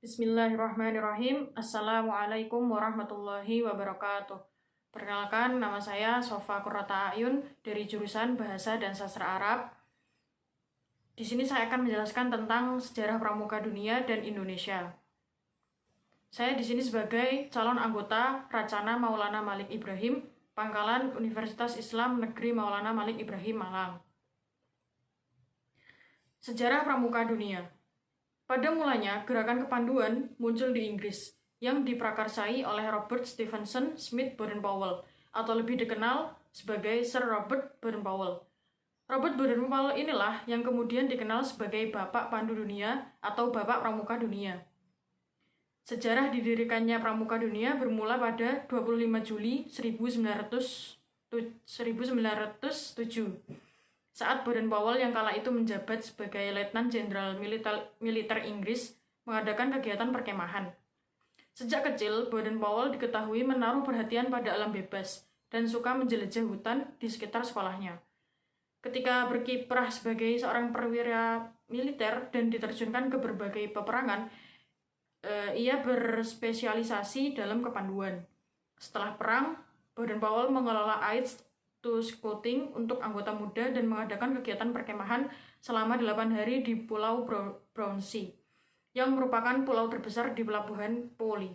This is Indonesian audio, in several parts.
Bismillahirrahmanirrahim. Assalamualaikum warahmatullahi wabarakatuh. Perkenalkan, nama saya Sofa Qurrata Ayun dari jurusan Bahasa dan Sastra Arab. Di sini saya akan menjelaskan tentang sejarah pramuka dunia dan Indonesia. Saya di sini sebagai calon anggota Racana Maulana Malik Ibrahim, Pangkalan Universitas Islam Negeri Maulana Malik Ibrahim, Malang. Sejarah pramuka dunia. Pada mulanya, gerakan kepanduan muncul di Inggris, yang diprakarsai oleh Robert Stephenson Smith Baden-Powell, atau lebih dikenal sebagai Sir Robert Baden-Powell. Robert Baden-Powell inilah yang kemudian dikenal sebagai Bapak Pandu Dunia atau Bapak Pramuka Dunia. Sejarah didirikannya Pramuka Dunia bermula pada 25 Juli 1907. Saat Baden-Powell yang kala itu menjabat sebagai Letnan Jenderal Militer Inggris mengadakan kegiatan perkemahan. Sejak kecil, Baden-Powell diketahui menaruh perhatian pada alam bebas dan suka menjelajah hutan di sekitar sekolahnya. Ketika berkiprah sebagai seorang perwira militer dan diterjunkan ke berbagai peperangan, ia berspesialisasi dalam kepanduan. Setelah perang, Baden-Powell mengelola Aids Scouting untuk anggota muda dan mengadakan kegiatan perkemahan selama 8 hari di Pulau Brownsea, yang merupakan pulau terbesar di pelabuhan Poli,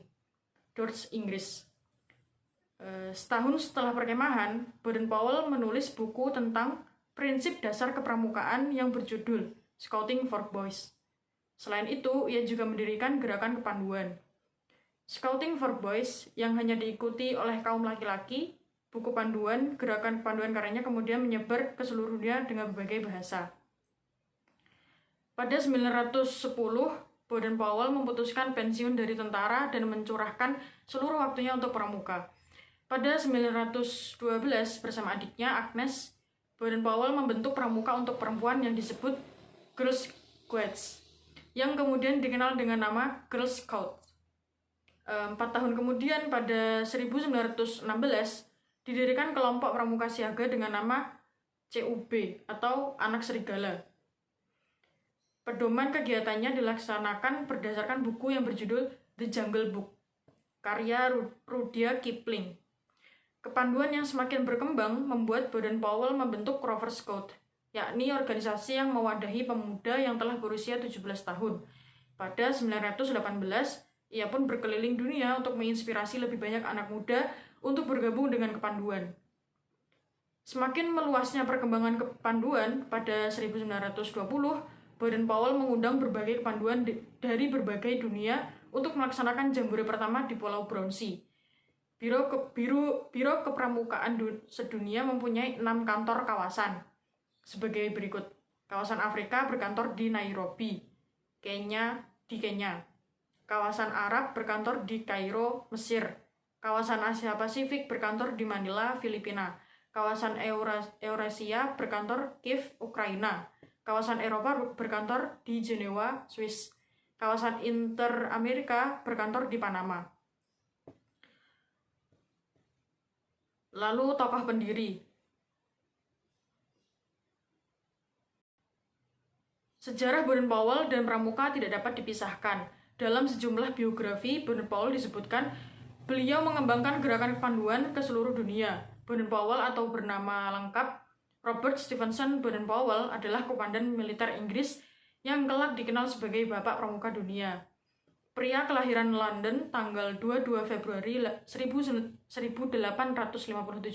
Dordtch, Inggris. Setahun setelah perkemahan, Baden-Powell menulis buku tentang prinsip dasar kepramukaan yang berjudul Scouting for Boys. Selain itu, ia juga mendirikan gerakan kepanduan. Scouting for Boys yang hanya diikuti oleh kaum laki-laki. Buku panduan, gerakan kepanduan karyanya kemudian menyebar ke seluruh dunia dengan berbagai bahasa. Pada 910, Baden-Powell memutuskan pensiun dari tentara dan mencurahkan seluruh waktunya untuk pramuka. Pada 912, bersama adiknya Agnes, Baden-Powell membentuk pramuka untuk perempuan yang disebut Girl Scouts, yang kemudian dikenal dengan nama Girl Scout. 4 tahun kemudian, pada 1916, didirikan kelompok pramuka siaga dengan nama CUB atau Anak Serigala. Pedoman kegiatannya dilaksanakan berdasarkan buku yang berjudul The Jungle Book, karya Rudyard Kipling. Kepanduan yang semakin berkembang membuat Baden-Powell membentuk Rover Scout, yakni organisasi yang mewadahi pemuda yang telah berusia 17 tahun. Pada 918, ia pun berkeliling dunia untuk menginspirasi lebih banyak anak muda untuk bergabung dengan kepanduan. Semakin meluasnya perkembangan kepanduan, pada 1920, Baden-Powell mengundang berbagai kepanduan dari berbagai dunia untuk melaksanakan jambore pertama di Pulau Brownsea. Biro Kepramukaan Sedunia mempunyai 6 kantor kawasan, sebagai berikut. Kawasan Afrika berkantor di Nairobi, Kenya. Kawasan Arab berkantor di Kairo, Mesir. Kawasan Asia Pasifik berkantor di Manila, Filipina. Kawasan Eurasia berkantor Kiev, Ukraina. Kawasan Eropa berkantor di Jenewa, Swiss. Kawasan Inter-Amerika berkantor di Panama. Lalu tokoh pendiri. Sejarah Baden-Powell dan pramuka tidak dapat dipisahkan. Dalam sejumlah biografi, Baden-Powell disebutkan beliau mengembangkan gerakan kepanduan ke seluruh dunia. Baden-Powell atau bernama lengkap Robert Stephenson Baden-Powell adalah komandan militer Inggris yang kelak dikenal sebagai Bapak Pramuka Dunia. Pria kelahiran London tanggal 22 Februari 1857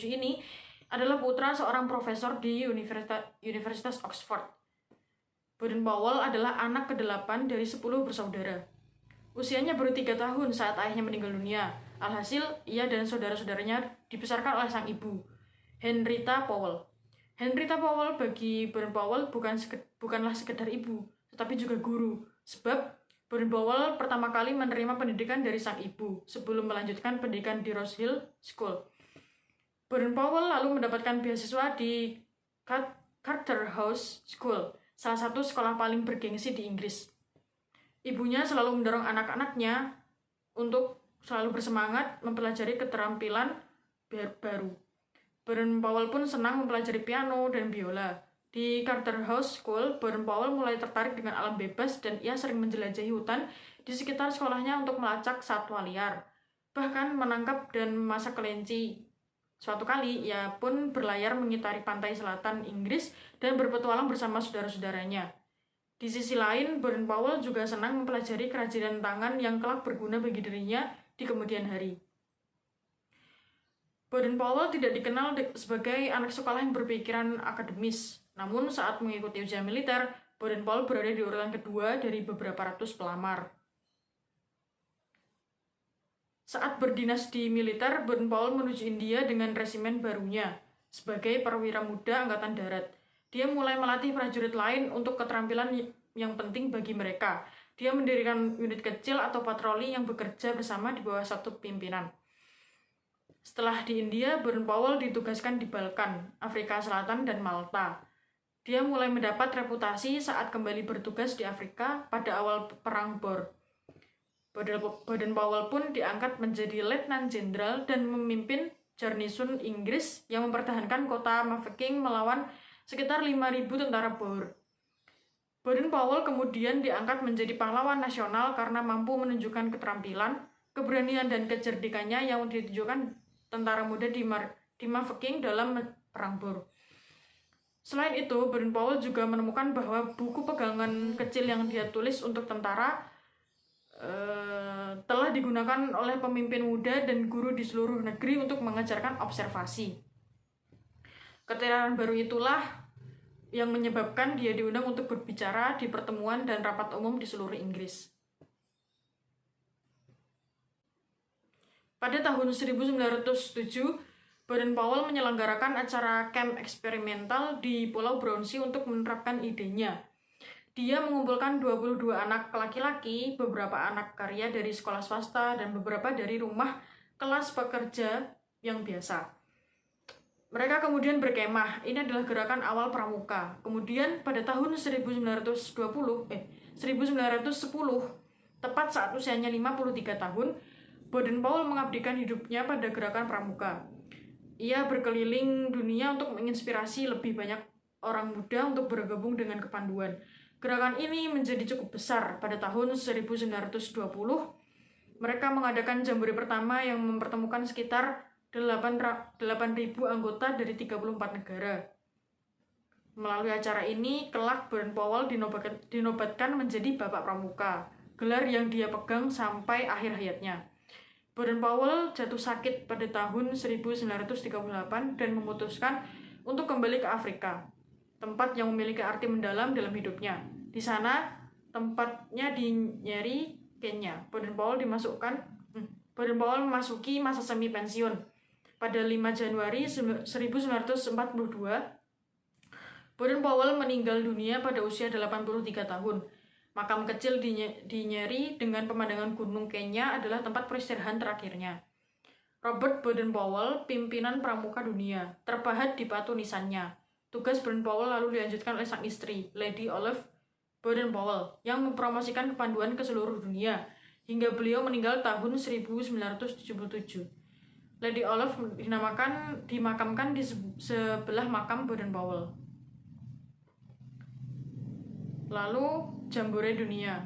ini adalah putra seorang profesor di Universitas Oxford. Baden-Powell adalah anak ke-8 dari 10 bersaudara. Usianya baru 3 tahun saat ayahnya meninggal dunia. Alhasil, ia dan saudara-saudaranya dibesarkan oleh sang ibu, Henrietta Powell. Henrietta Powell bagi Baden-Powell bukanlah sekedar ibu, tetapi juga guru. Sebab Baden-Powell pertama kali menerima pendidikan dari sang ibu sebelum melanjutkan pendidikan di Rose Hill School. Baden-Powell lalu mendapatkan beasiswa di Charterhouse School, salah satu sekolah paling bergengsi di Inggris. Ibunya selalu mendorong anak-anaknya untuk selalu bersemangat mempelajari keterampilan baru. Baden-Powell pun senang mempelajari piano dan biola. Di Charterhouse School, Baden-Powell mulai tertarik dengan alam bebas dan ia sering menjelajahi hutan di sekitar sekolahnya untuk melacak satwa liar, bahkan menangkap dan memasak kelinci. Suatu kali, ia pun berlayar mengitari pantai selatan Inggris dan berpetualang bersama saudara-saudaranya. Di sisi lain, Baden-Powell juga senang mempelajari kerajinan tangan yang kelak berguna bagi dirinya di kemudian hari. Baden-Powell tidak dikenal sebagai anak sekolah yang berpikiran akademis. Namun saat mengikuti ujian militer, Baden-Powell berada di urutan kedua dari beberapa ratus pelamar. Saat berdinas di militer, Baden-Powell menuju India dengan resimen barunya. Sebagai perwira muda Angkatan Darat, dia mulai melatih prajurit lain untuk keterampilan yang penting bagi mereka. Dia mendirikan unit kecil atau patroli yang bekerja bersama di bawah satu pimpinan. Setelah di India, Baden-Powell ditugaskan di Balkan, Afrika Selatan, dan Malta. Dia mulai mendapat reputasi saat kembali bertugas di Afrika pada awal Perang Boer. Baden-Powell pun diangkat menjadi letnan jenderal dan memimpin garnison Inggris yang mempertahankan kota Mafeking melawan sekitar 5.000 tentara Boer. Baden-Powell kemudian diangkat menjadi pahlawan nasional karena mampu menunjukkan keterampilan, keberanian, dan kecerdikannya yang ditunjukkan tentara muda di Mafeking dalam Perang Boer. Selain itu, Baden-Powell juga menemukan bahwa buku pegangan kecil yang dia tulis untuk tentara telah digunakan oleh pemimpin muda dan guru di seluruh negeri untuk mengajarkan observasi. Keterangan baru itulah yang menyebabkan dia diundang untuk berbicara di pertemuan dan rapat umum di seluruh Inggris. Pada tahun 1907, Baden-Powell menyelenggarakan acara camp eksperimental di Pulau Brownsea untuk menerapkan idenya. Dia mengumpulkan 22 anak laki-laki, beberapa anak karya dari sekolah swasta, dan beberapa dari rumah kelas pekerja yang biasa. Mereka kemudian berkemah. Ini adalah gerakan awal pramuka. Kemudian pada tahun 1910, tepat saat usianya 53 tahun, Baden-Powell mengabdikan hidupnya pada gerakan pramuka. Ia berkeliling dunia untuk menginspirasi lebih banyak orang muda untuk bergabung dengan kepanduan. Gerakan ini menjadi cukup besar. Pada tahun 1920, mereka mengadakan jambore pertama yang mempertemukan sekitar 8.000 anggota dari 34 negara. Melalui acara ini, kelak Baden-Powell dinobatkan menjadi Bapak Pramuka, gelar yang dia pegang sampai akhir hayatnya. Baden-Powell jatuh sakit pada tahun 1938 dan memutuskan untuk kembali ke Afrika, tempat yang memiliki arti mendalam dalam hidupnya. Di sana, tempatnya di Nyeri, Kenya. Baden-Powell memasuki masa semi pensiun. Pada 5 Januari 1942, Baden-Powell meninggal dunia pada usia 83 tahun. Makam kecil di Nyeri dengan pemandangan gunung Kenya adalah tempat peristirahatan terakhirnya. Robert Baden-Powell, pimpinan pramuka dunia, terpahat di batu nisannya. Tugas Baden-Powell lalu dilanjutkan oleh sang istri, Lady Olive Baden-Powell, yang mempromosikan kepanduan ke seluruh dunia, hingga beliau meninggal tahun 1977. Lady Olive dimakamkan di sebelah makam Baden-Powell. Lalu, Jambore Dunia.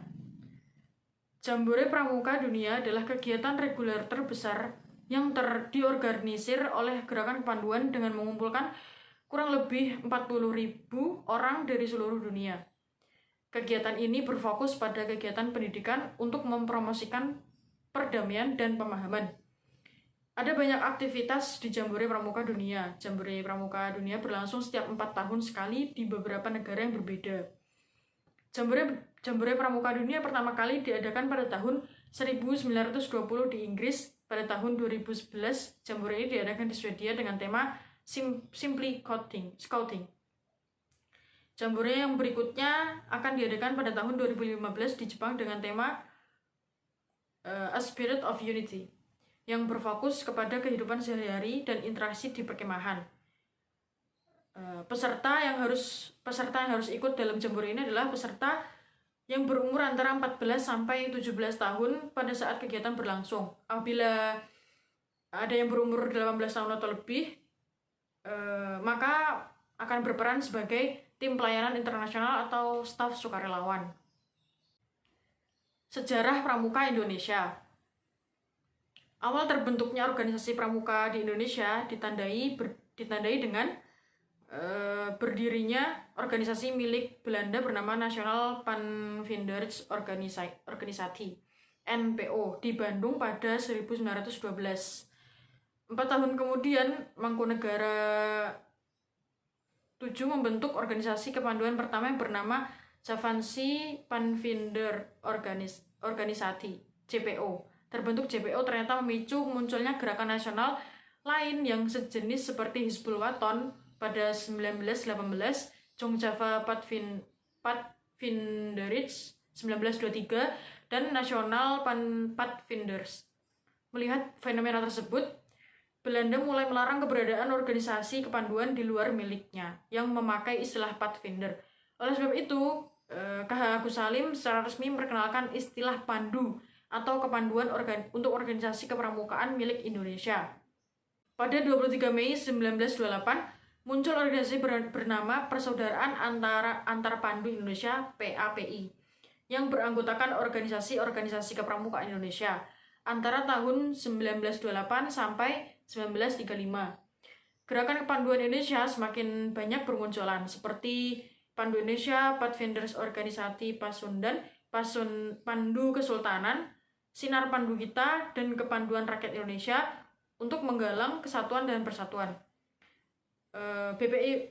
Jambore Pramuka Dunia adalah kegiatan reguler terbesar yang diorganisir oleh Gerakan Kepanduan dengan mengumpulkan kurang lebih 40.000 orang dari seluruh dunia. Kegiatan ini berfokus pada kegiatan pendidikan untuk mempromosikan perdamaian dan pemahaman. Ada banyak aktivitas di Jambore Pramuka Dunia. Jambore Pramuka Dunia berlangsung setiap 4 tahun sekali di beberapa negara yang berbeda. Jambore Pramuka Dunia pertama kali diadakan pada tahun 1920 di Inggris. Pada tahun 2011, Jambore ini diadakan di Swedia dengan tema Simply Scouting. Jambore yang berikutnya akan diadakan pada tahun 2015 di Jepang dengan tema A Spirit of Unity, yang berfokus kepada kehidupan sehari-hari dan interaksi di perkemahan. Peserta yang harus ikut dalam Jambore ini adalah peserta yang berumur antara 14 sampai 17 tahun pada saat kegiatan berlangsung. Apabila ada yang berumur 18 tahun atau lebih, maka akan berperan sebagai tim pelayanan internasional atau staf sukarelawan. Sejarah Pramuka Indonesia. Awal terbentuknya organisasi pramuka di Indonesia ditandai dengan berdirinya organisasi milik Belanda bernama National Panvinders Organisatie NPO di Bandung pada 1912. 4 tahun kemudian Mangkunegara 7 membentuk organisasi kepanduan pertama yang bernama Javanse Panvinder Organisatie JPO. Terbentuk JPO ternyata memicu munculnya gerakan nasional lain yang sejenis seperti Hizbul Waton pada 1918, Jongjava Padvinderij 1923, dan Nasional Padvinders. Melihat fenomena tersebut, Belanda mulai melarang keberadaan organisasi kepanduan di luar miliknya yang memakai istilah Padvinder. Oleh sebab itu, KH Agus Salim secara resmi memperkenalkan istilah pandu atau kepanduan untuk organisasi kepramukaan milik Indonesia. Pada 23 Mei 1928, muncul organisasi bernama Persaudaraan Antar Pandu Indonesia (PAPI) yang beranggotakan organisasi-organisasi kepramukaan Indonesia antara tahun 1928 sampai 1935. Gerakan kepanduan Indonesia semakin banyak bermunculan seperti Pandu Indonesia, Padvinders Organisatie Pasundan, Pandu Kesultanan, Sinar Pandu Kita, dan Kepanduan Rakyat Indonesia untuk menggalang kesatuan dan persatuan. BPI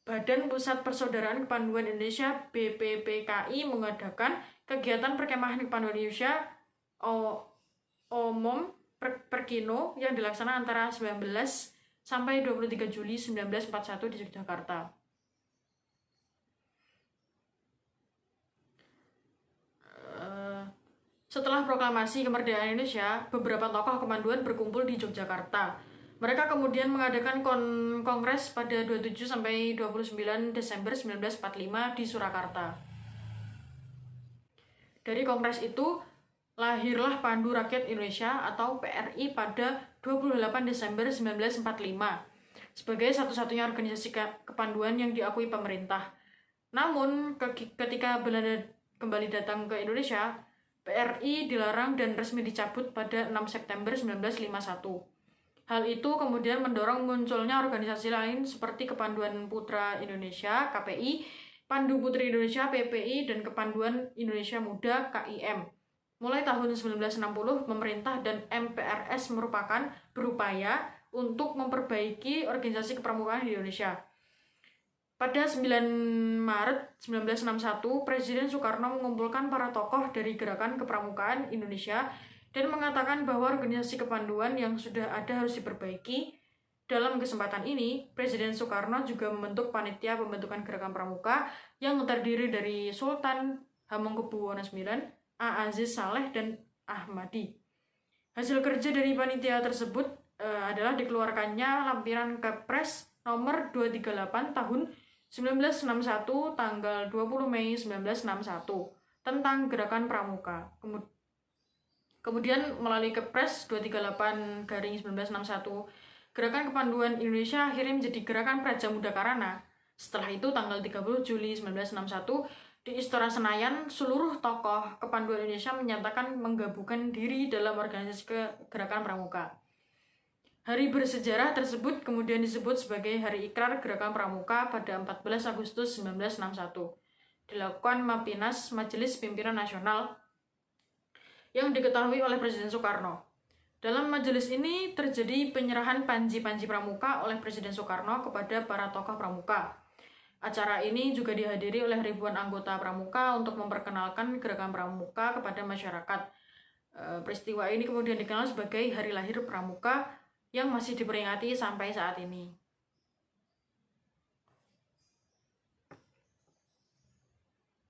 Badan Pusat Persaudaraan Kepanduan Indonesia BPPKI mengadakan kegiatan perkemahan kepanduan Indonesia Omom Perkino yang dilaksanakan antara 19 sampai 23 Juli 1941 di Yogyakarta. Setelah proklamasi kemerdekaan Indonesia, beberapa tokoh kepanduan berkumpul di Yogyakarta. Mereka kemudian mengadakan kongres pada 27 sampai 29 Desember 1945 di Surakarta. Dari kongres itu, lahirlah Pandu Rakyat Indonesia atau PRI pada 28 Desember 1945 sebagai satu-satunya organisasi kepanduan yang diakui pemerintah. Namun, ketika Belanda kembali datang ke Indonesia, PRI dilarang dan resmi dicabut pada 6 September 1951. Hal itu kemudian mendorong munculnya organisasi lain seperti Kepanduan Putra Indonesia (KPI), Pandu Putri Indonesia (PPI), dan Kepanduan Indonesia Muda (KIM). Mulai tahun 1960, pemerintah dan MPRS berupaya untuk memperbaiki organisasi kepramukaan di Indonesia. Pada 9 Maret 1961, Presiden Soekarno mengumpulkan para tokoh dari gerakan kepramukaan Indonesia dan mengatakan bahwa organisasi kepanduan yang sudah ada harus diperbaiki. Dalam kesempatan ini, Presiden Soekarno juga membentuk panitia pembentukan gerakan pramuka yang terdiri dari Sultan Hamengkubuwono IX, A. Aziz Saleh, dan Ahmadi. Hasil kerja dari panitia tersebut adalah dikeluarkannya lampiran Kepres nomor 238 tahun 1961 tanggal 20 Mei 1961 tentang gerakan pramuka. Kemudian melalui Kepres 238/1961, Gerakan Kepanduan Indonesia akhirnya menjadi Gerakan Praja Muda Karana. Setelah itu tanggal 30 Juli 1961 di Istora Senayan, seluruh tokoh kepanduan Indonesia menyatakan menggabungkan diri dalam organisasi Gerakan Pramuka. Hari bersejarah tersebut kemudian disebut sebagai Hari Ikrar Gerakan Pramuka pada 14 Agustus 1961. Dilakukan Mapinas Majelis Pimpinan Nasional yang diketahui oleh Presiden Soekarno. Dalam majelis ini terjadi penyerahan panji-panji pramuka oleh Presiden Soekarno kepada para tokoh pramuka. Acara ini juga dihadiri oleh ribuan anggota pramuka untuk memperkenalkan gerakan pramuka kepada masyarakat. Peristiwa ini kemudian dikenal sebagai Hari Lahir Pramuka yang masih diperingati sampai saat ini.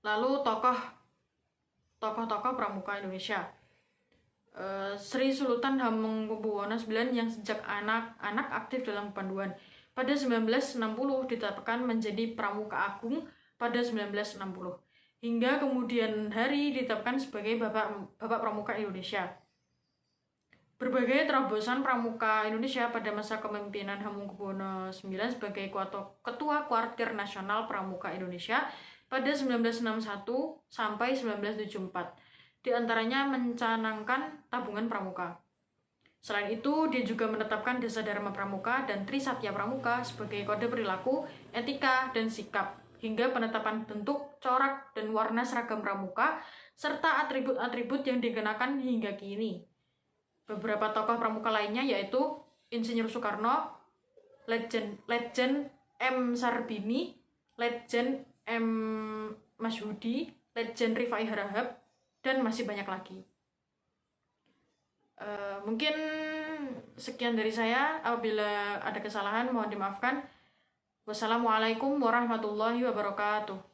Lalu tokoh-tokoh pramuka Indonesia. Sri Sultan Hamengkubuwono IX yang sejak anak-anak aktif dalam kepanduan. Pada 1960 ditetapkan menjadi Pramuka Agung pada 1960. Hingga kemudian hari ditetapkan sebagai Bapak Pramuka Indonesia. Berbagai terobosan pramuka Indonesia pada masa kepemimpinan Hamengkubuwono IX sebagai Ketua Kuartir Nasional Pramuka Indonesia pada 1961 sampai 1974. Di antaranya mencanangkan tabungan pramuka. Selain itu, dia juga menetapkan Dasa Dharma Pramuka dan Trisatya Pramuka sebagai kode perilaku, etika, dan sikap, hingga penetapan bentuk, corak, dan warna seragam pramuka, serta atribut-atribut yang dikenakan hingga kini. Beberapa tokoh pramuka lainnya yaitu Insinyur Soekarno, Letjen M. Sarbini, Letjen M. Masyhudi, Letjen Rifai Harahap, dan masih banyak lagi. Mungkin sekian dari saya. Apabila ada kesalahan mohon dimaafkan. Wassalamualaikum warahmatullahi wabarakatuh.